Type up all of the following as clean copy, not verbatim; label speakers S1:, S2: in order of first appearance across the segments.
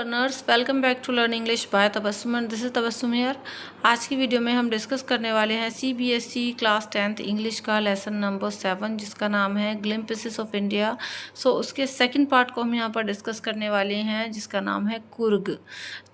S1: Learners, welcome back to learn English by Tabassum and this is Tabassum here. आज की video में हम डिस्कस करने वाले हैं CBSE क्लास 10th इंग्लिश का लेसन नंबर 7 जिसका नाम है ग्लिम्पसेस ऑफ इंडिया। सो उसके सेकंड पार्ट को हम यहाँ पर डिस्कस करने वाले हैं जिसका नाम है कुर्ग।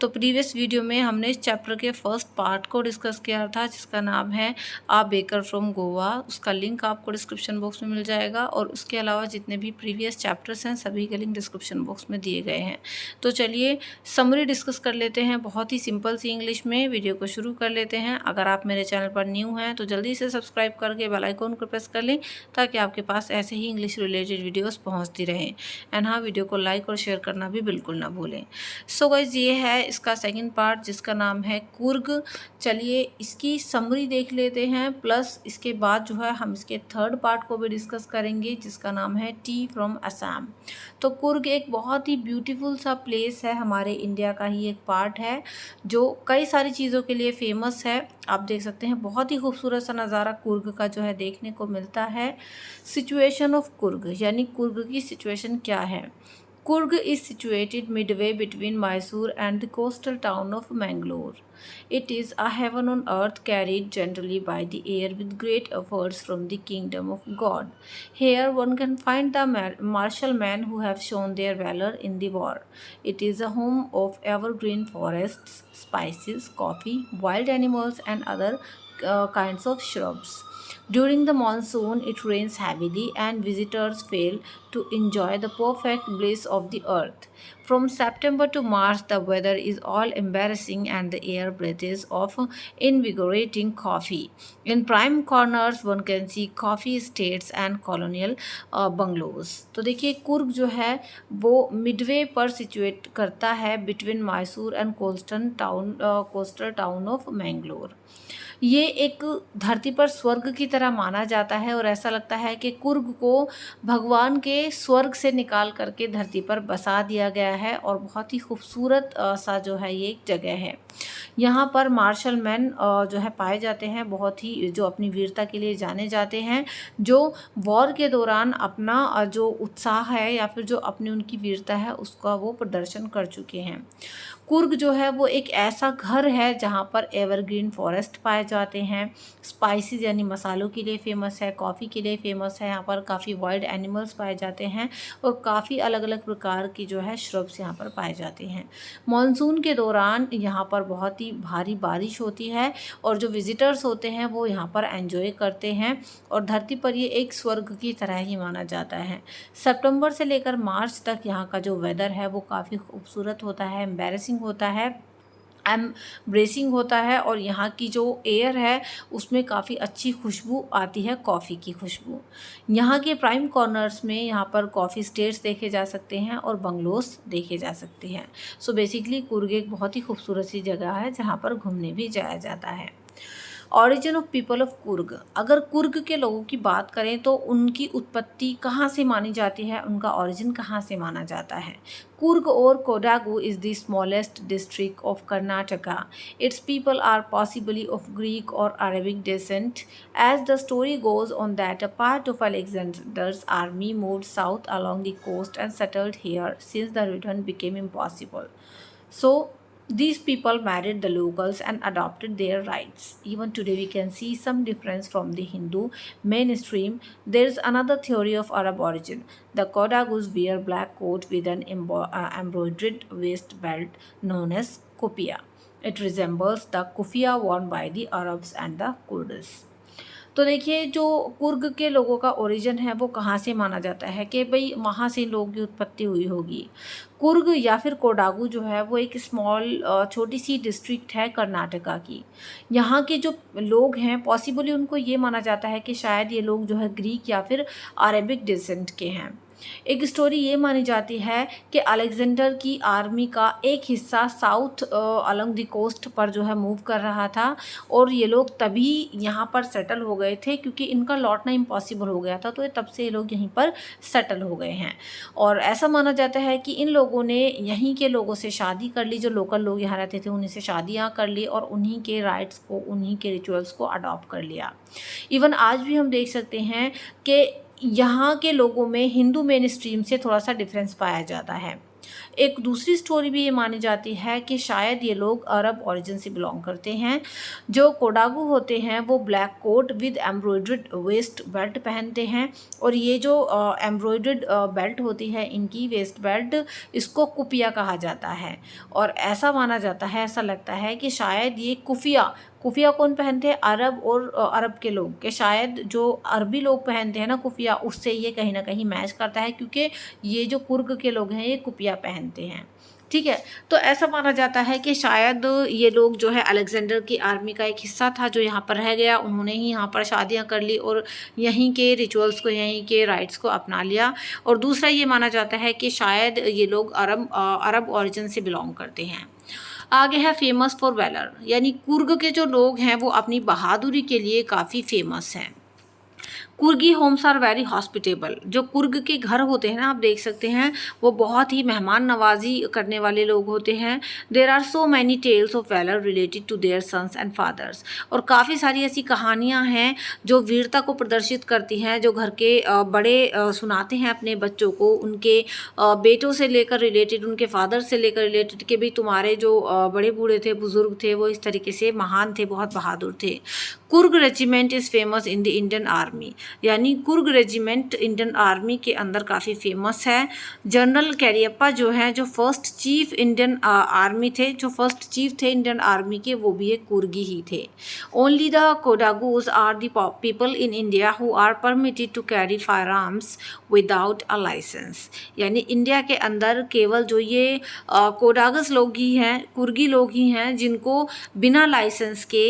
S1: तो प्रीवियस वीडियो में हमने इस चैप्टर के फर्स्ट पार्ट को डिस्कस किया था जिसका नाम है आ बेकर फ्रॉम गोवा। उसका लिंक आपको डिस्क्रिप्शन बॉक्स में मिल जाएगा और उसके अलावा जितने भी प्रीवियस चैप्टर्स हैं सभी के लिंक डिस्क्रिप्शन बॉक्स में दिए गए हैं। तो चलिए समरी डिस्कस कर लेते हैं बहुत ही सिंपल सी इंग्लिश में। वीडियो को शुरू कर लेते हैं। अगर आप मेरे चैनल पर न्यू हैं तो जल्दी से सब्सक्राइब करके बेल आइकन को प्रेस कर लें ताकि आपके पास ऐसे ही इंग्लिश रिलेटेड वीडियोस पहुंचती रहें। एंड हाँ, वीडियो को लाइक और शेयर करना भी बिल्कुल ना भूलें। सो गाइस, ये है इसका सेकंड पार्ट जिसका नाम है कुर्ग। चलिए इसकी समरी देख लेते हैं, प्लस इसके बाद जो है हम इसके थर्ड पार्ट को भी डिस्कस करेंगे जिसका नाम है टी फ्रॉम असम। तो कुर्ग एक बहुत ही ब्यूटीफुल सा प्लेस है, हमारे इंडिया का ही एक पार्ट है जो कई सारी चीज़ों के लिए फेमस है। आप देख सकते हैं बहुत ही खूबसूरत सा नज़ारा कुर्ग का जो है देखने को मिलता है। सिचुएशन ऑफ कुर्ग यानी कुर्ग की सिचुएशन क्या है। Coorg is situated midway between Mysore and the coastal town of Mangalore. It is a heaven on earth carried gently by the air with great efforts from the kingdom of God. Here one can find the martial men who have shown their valor in the war. It is a home of evergreen forests, spices, coffee, wild animals and other kinds of shrubs. During the monsoon, it rains heavily and visitors fail to enjoy the perfect bliss of the earth. From September to March, the weather is all embarrassing and the air breathes of invigorating coffee. In prime corners, one can see coffee estates and colonial bungalows. तो देखिए कुर्ग जो है वो Midway पर situate करता है between Mysore and coastal town of Mangalore. ये एक धरती पर स्वर्ग की तरह माना जाता है और ऐसा लगता है कि कुर्ग को भगवान के स्वर्ग से निकाल करके धरती पर बसा दिया गया है और बहुत ही खूबसूरत सा जो है ये एक जगह है। यहाँ पर मार्शल मैन जो है पाए जाते हैं, बहुत ही जो अपनी वीरता के लिए जाने जाते हैं, जो वॉर के दौरान अपना जो उत्साह है या फिर जो अपनी उनकी वीरता है उसका वो प्रदर्शन कर चुके हैं। कुर्ग जो है वो एक ऐसा घर है जहाँ पर एवरग्रीन फॉरेस्ट पाए जाते हैं, स्पाइसेस यानी मसालों के लिए फेमस है, कॉफ़ी के लिए फेमस है, यहाँ पर काफ़ी वाइल्ड एनिमल्स पाए जाते हैं और काफ़ी अलग अलग प्रकार की जो है श्रब्स यहाँ पर पाए जाते हैं। मॉनसून के दौरान यहाँ पर बहुत ही भारी बारिश होती है और जो विजिटर्स होते हैं वो यहाँ पर एंजॉय करते हैं और धरती पर ये एक स्वर्ग की तरह ही माना जाता है। सितंबर से लेकर मार्च तक यहाँ का जो वेदर है वो काफ़ी खूबसूरत होता है, एम्बैरेसिंग होता है, ब्रेसिंग होता है और यहाँ की जो एयर है उसमें काफ़ी अच्छी खुशबू आती है, कॉफ़ी की खुशबू। यहाँ के प्राइम कॉर्नर्स में यहाँ पर कॉफ़ी स्टेट्स देखे जा सकते हैं और बंगलोस देखे जा सकते हैं। सो बेसिकली कुर्ग एक बहुत ही खूबसूरत सी जगह है जहाँ पर घूमने भी जाया जाता है। Origin of people of Coorg. अगर कुर्ग के लोगों की बात करें तो उनकी उत्पत्ति कहाँ से मानी जाती है, उनका ऑरिजिन कहाँ से माना जाता है। कुर्ग और Kodagu is the smallest district of Karnataka. Its people are possibly of Greek or Arabic descent, as the story goes on that a part of Alexander's army moved south along the coast and settled here since the return became impossible. So these people married the locals and adopted their rights. Even today we can see some difference from the Hindu mainstream. There is another theory of Arab origin. The Kodagus wear black coat with an embroidered waist belt known as kufiya. It resembles the kufiya worn by the Arabs and the Kurds. तो देखिए जो कुर्ग के लोगों का origin है वो कहाँ से माना जाता है कि भाई वहाँ से लोगों की उत्पत्ति हुई होगी। कुर्ग या फिर कोडागु जो है वो एक छोटी सी डिस्ट्रिक्ट है कर्नाटका की। यहाँ के जो लोग हैं पॉसिबली उनको ये माना जाता है कि शायद ये लोग जो है ग्रीक या फिर अरेबिक डिसेंट के हैं। एक स्टोरी ये मानी जाती है कि अलेक्जेंडर की आर्मी का एक हिस्सा साउथ अलोंग द कोस्ट पर जो है मूव कर रहा था और ये लोग तभी यहाँ पर सेटल हो गए थे क्योंकि इनका लौटना इम्पॉसिबल हो गया था, तो तब से ये लोग यहीं पर सेटल हो गए हैं। और ऐसा माना जाता है कि इन लोगों ने यहीं के लोगों से शादी कर ली, जो लोकल लोग यहाँ रहते थे उन्हीं से शादियाँ कर ली और उन्हीं के राइट्स को, उन्हीं के रिचुअल्स को अडॉप्ट कर लिया। इवन आज भी हम देख सकते हैं कि यहाँ के लोगों में हिंदू मेन स्ट्रीम से थोड़ा सा डिफरेंस पाया जाता है। एक दूसरी स्टोरी भी ये मानी जाती है कि शायद ये लोग अरब ओरिजिन से बिलोंग करते हैं। जो कोडागू होते हैं वो black coat with embroidered waist belt पहनते हैं, और ये जो एम्ब्रॉयड्रेड बेल्ट होती है इनकी वेस्ट बेल्ट, इसको कुफिया कहा जाता है। और ऐसा माना जाता है, ऐसा लगता है कि शायद ये कुफिया कौन पहनते हैं? अरब, और अरब के लोग, के शायद जो अरबी लोग पहनते हैं ना कुफिया, उससे ये कहीं ना कहीं मैच करता है, क्योंकि ये जो कुर्ग के लोग हैं ये कुफिया पहनते हैं। ठीक है, तो ऐसा माना जाता है कि शायद ये लोग जो है अलेक्जेंडर की आर्मी का एक हिस्सा था जो यहाँ पर रह गया, उन्होंने ही यहाँ पर शादियाँ कर ली और यहीं के रिचुअल्स को, यहीं के राइट्स को अपना लिया। और दूसरा ये माना जाता है कि शायद ये लोग अरब ओरिजिन से बिलोंग करते हैं। आगे है फेमस फॉर वैलर, यानी कुर्ग के जो लोग हैं वो अपनी बहादुरी के लिए काफ़ी फेमस हैं। कुर्गी होम्स आर वेरी हॉस्पिटेबल, जो कुर्ग के घर होते हैं ना, आप देख सकते हैं, वो बहुत ही मेहमान नवाजी करने वाले लोग होते हैं। There are so many tales of valour related to their sons and fathers, और काफ़ी सारी ऐसी कहानियाँ हैं जो वीरता को प्रदर्शित करती हैं, जो घर के बड़े सुनाते हैं अपने बच्चों को, उनके बेटों से लेकर रिलेटेड, उनके फादर से लेकर रिलेटेड, कि भाई तुम्हारे जो बड़े बूढ़े थे, बुजुर्ग थे, वो इस तरीके से महान थे, बहुत बहादुर थे। Coorg regiment is famous in the Indian army, यानी कुर्ग रेजिमेंट इंडियन आर्मी के अंदर काफ़ी फेमस है। जनरल कैरियप्पा जो है, जो फर्स्ट चीफ इंडियन आर्मी थे, जो फर्स्ट चीफ थे इंडियन आर्मी के, वो भी एक कुर्गी ही थे। Only the Kodagus are the people in India who are permitted to carry firearms without a licence, यानी इंडिया के अंदर केवल जो ये कोडागस लोग ही हैं, कुर्गी लोग ही हैं, जिनको बिना लाइसेंस के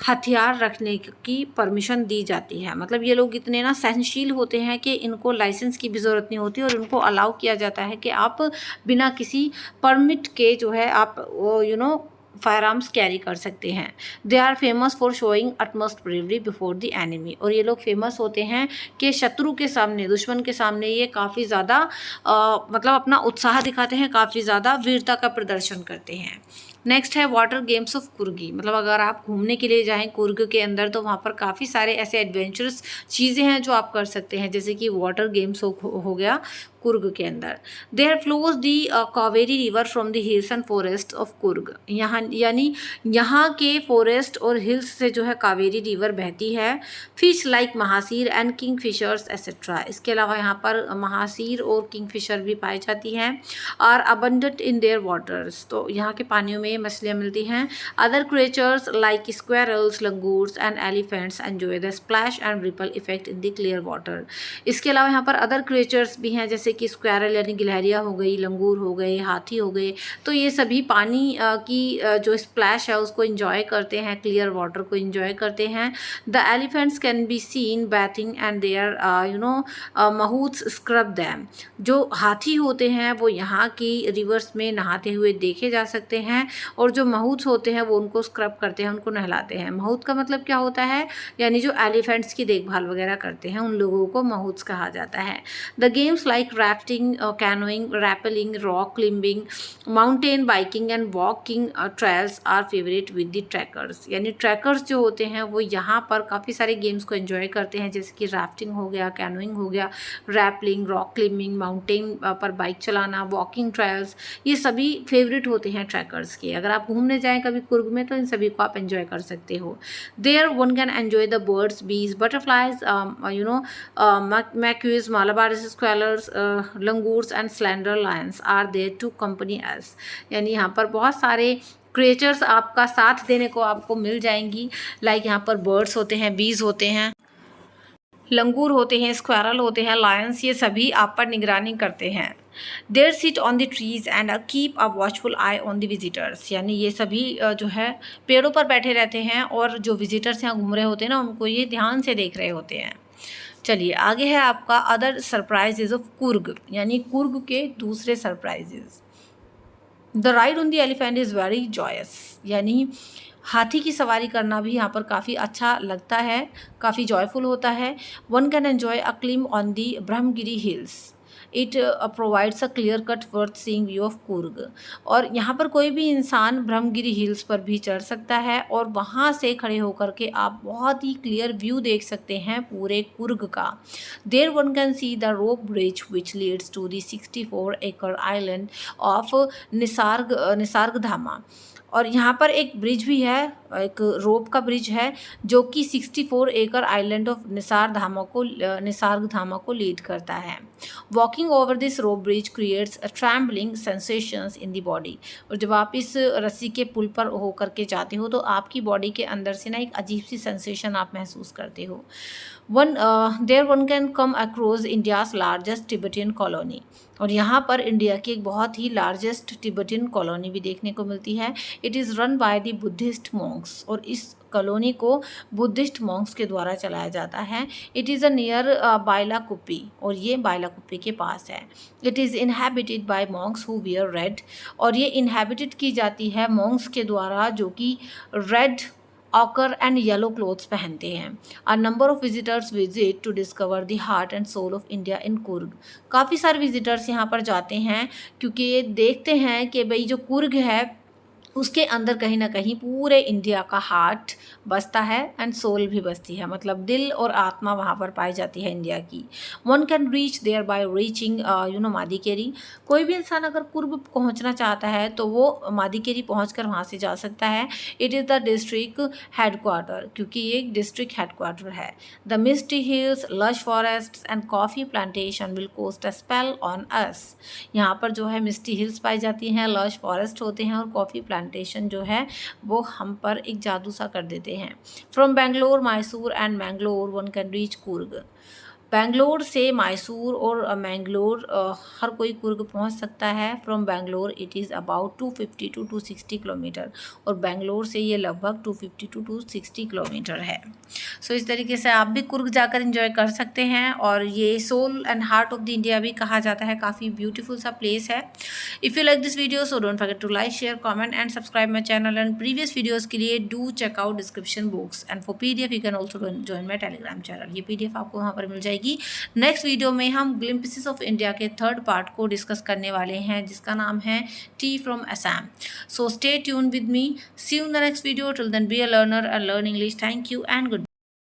S1: हथियार रखने की परमिशन दी जाती है। मतलब ये लोग इतने ना सहनशील होते हैं कि इनको लाइसेंस की भी ज़रूरत नहीं होती, और इनको अलाउ किया जाता है कि आप बिना किसी परमिट के जो है आप फायर आर्म्स कैरी कर सकते हैं। They are famous for showing utmost bravery before the enemy, और ये लोग फेमस होते हैं कि शत्रु के सामने, दुश्मन के सामने ये काफ़ी ज़्यादा मतलब अपना उत्साह दिखाते हैं, काफ़ी ज़्यादा वीरता का प्रदर्शन करते हैं। नेक्स्ट है वाटर गेम्स ऑफ कुर्गी, मतलब अगर आप घूमने के लिए जाएं कुर्ग के अंदर तो वहाँ पर काफ़ी सारे ऐसे एडवेंचरस चीज़ें हैं जो आप कर सकते हैं, जैसे कि वाटर गेम्स हो गया कुर्ग के अंदर। There flows the Kaveri river from the hills and forest of Coorg, यहाँ यानी यहाँ के फॉरेस्ट और हिल्स से जो है कावेरी रिवर बहती है। Fish like mahseer and kingfishers etcetera, इसके अलावा यहाँ पर महासीर और किंग फिशर भी पाई जाती हैं। Are abundant in their waters, तो यहाँ के पानियों में मछलियाँ मिलती हैं। Other creatures like squirrels, langurs and elephants enjoy the splash and ripple effect in the clear water, इसके अलावा यहाँ पर अदर क्रिएचर्स भी हैं, जैसे कि स्क्वेरल यानी गिलहरियाँ हो गई, लंगूर हो गए, हाथी हो गए, तो ये सभी पानी की जो स्प्लैश है उसको इंजॉय करते हैं, क्लियर वाटर को इंजॉय करते हैं। The elephants can be seen bathing and their mahouts scrub them, जो हाथी होते हैं वो यहाँ की रिवर्स में नहाते हुए देखे जा सकते हैं, और जो महूत होते हैं वो उनको स्क्रब करते हैं, उनको नहलाते हैं। महूत का मतलब क्या होता है? यानी जो एलिफेंट्स की देखभाल वगैरह करते हैं उन लोगों को महूत कहा जाता है। The games like rafting, canoeing, rappelling, rock climbing, mountain biking and walking trials are favourite with the trackers, यानी ट्रैकर्स जो होते हैं वो यहाँ पर काफ़ी सारे गेम्स को एंजॉय करते हैं, जैसे कि राफ्टिंग हो गया, कैनोइंग हो गया, रैपलिंग, रॉक क्लिम्बिंग, माउंटेन पर बाइक चलाना, वॉकिंग ट्रायल्स, ये सभी फेवरेट होते हैं ट्रैकर्स के। अगर आप घूमने जाएं कभी कुर्ग में तो इन सभी को आप एंजॉय कर सकते हो। There one can enjoy the birds, bees, butterflies, macaques, Malabaris squirrels, langurs and slender lions are there to company us, यानी यहाँ पर बहुत सारे क्रिएचर्स आपका साथ देने को आपको मिल जाएंगी। लाइक यहाँ पर बर्ड्स होते हैं, बीज होते हैं, लंगूर होते हैं, स्क्वायरल होते हैं, लायंस, ये सभी आप पर निगरानी करते हैं। There sit on the trees and keep a watchful eye on the visitors, यानी ये सभी जो है पेड़ों पर बैठे रहते हैं, और जो विजिटर्स यहाँ घूम रहे होते हैं ना उनको ये ध्यान से देख रहे होते हैं। चलिए आगे है आपका अदर सरप्राइजेज ऑफ कुर्ग, यानी कुर्ग के दूसरे surprises. The ride on the elephant is very joyous, यानी हाथी की सवारी करना भी यहाँ पर काफ़ी अच्छा लगता है, काफ़ी जॉयफुल होता है। One can enjoy a climb on the Brahmagiri hills it provides a clear cut worth seeing view of Coorg. और यहाँ पर कोई भी इंसान ब्रह्मगिरी हिल्स पर भी चढ़ सकता है और वहाँ से खड़े होकर के आप बहुत ही क्लियर व्यू देख सकते हैं पूरे कुर्ग का। There one can see the rope bridge which leads to the 64 acre island of Nisarga धामा। और यहाँ पर एक ब्रिज भी है, एक रोप का ब्रिज है जो कि 64 एकड़ आइलैंड ऑफ निसर्ग धामा को लीड करता है। Walking over this rope bridge creates a trembling sensations in the body. और जब आप इस रस्सी के पुल पर होकर के जाते हो तो आपकी बॉडी के अंदर से ना एक अजीब सी सेंसेशन आप महसूस करते हो। One can come across India's largest Tibetan colony. और यहाँ पर इंडिया की एक बहुत ही लार्जेस्ट तिब्बतियन कॉलोनी भी देखने को मिलती है। It is run by the Buddhist Monks. और इस कॉलोनी को बुद्धिस्ट मॉन्क्स के द्वारा चलाया जाता है। It is a near Bylakuppe. और ये बाइलाकुप्पी के पास है। It is inhabited by monks who wear red. और ये इनहेबिटेड की जाती है मॉन्क्स के द्वारा जो कि red ochre and yellow clothes पहनते हैं। A number of visitors visit to discover the heart and soul of India in Coorg. काफ़ी सारे विजिटर्स यहाँ पर जाते हैं क्योंकि ये देखते हैं कि भाई जो कुर्ग है उसके अंदर कहीं ना कहीं पूरे इंडिया का हार्ट बसता है एंड सोल भी बसती है, मतलब दिल और आत्मा वहाँ पर पाई जाती है इंडिया की। One can reach there by reaching Madikeri. कोई भी इंसान अगर कुर्ग पहुँचना चाहता है तो वो मादिकेरी पहुँच कर वहाँ से जा सकता है। It is the district headquarter, क्योंकि ये एक डिस्ट्रिक्ट हेडक्वार्टर है। The misty hills, lush forest and coffee plantation will cast a spell on us. यहाँ पर जो है मिस्टी हिल्स पाई जाती हैं, लश फॉरेस्ट होते हैं और कॉफ़ी प्लांटेशन जो है वो हम पर एक जादू सा कर देते हैं। From Bangalore, Mysore and Mangalore one can reach Coorg. Bangalore से मैसूर और मैंगलोर हर कोई कुर्ग पहुंच सकता है। From Bangalore it is about 250 to 260 kilometre. और बेंगलोर से ये लगभग 250 टू 260 किलोमीटर है। सो इस तरीके से आप भी कुर्ग जाकर एंजॉय कर सकते हैं। और ये soul and heart of the India भी कहा जाता है, काफ़ी ब्यूटीफुल सा प्लेस है। If you like this video so don't forget to like, share, comment and subscribe my channel. And previous videos के लिए do check out description box. And for PDF you can also join my Telegram channel. ये PDF आपको वहाँ पर मिल जाएगी। Next video में हम glimpses of India के थर्ड पार्ट को डिस्कस करने वाले हैं जिसका नाम है tea from Assam. So stay tune with me. See you in the next video. Till then be a learner and learn English. Thank you and good.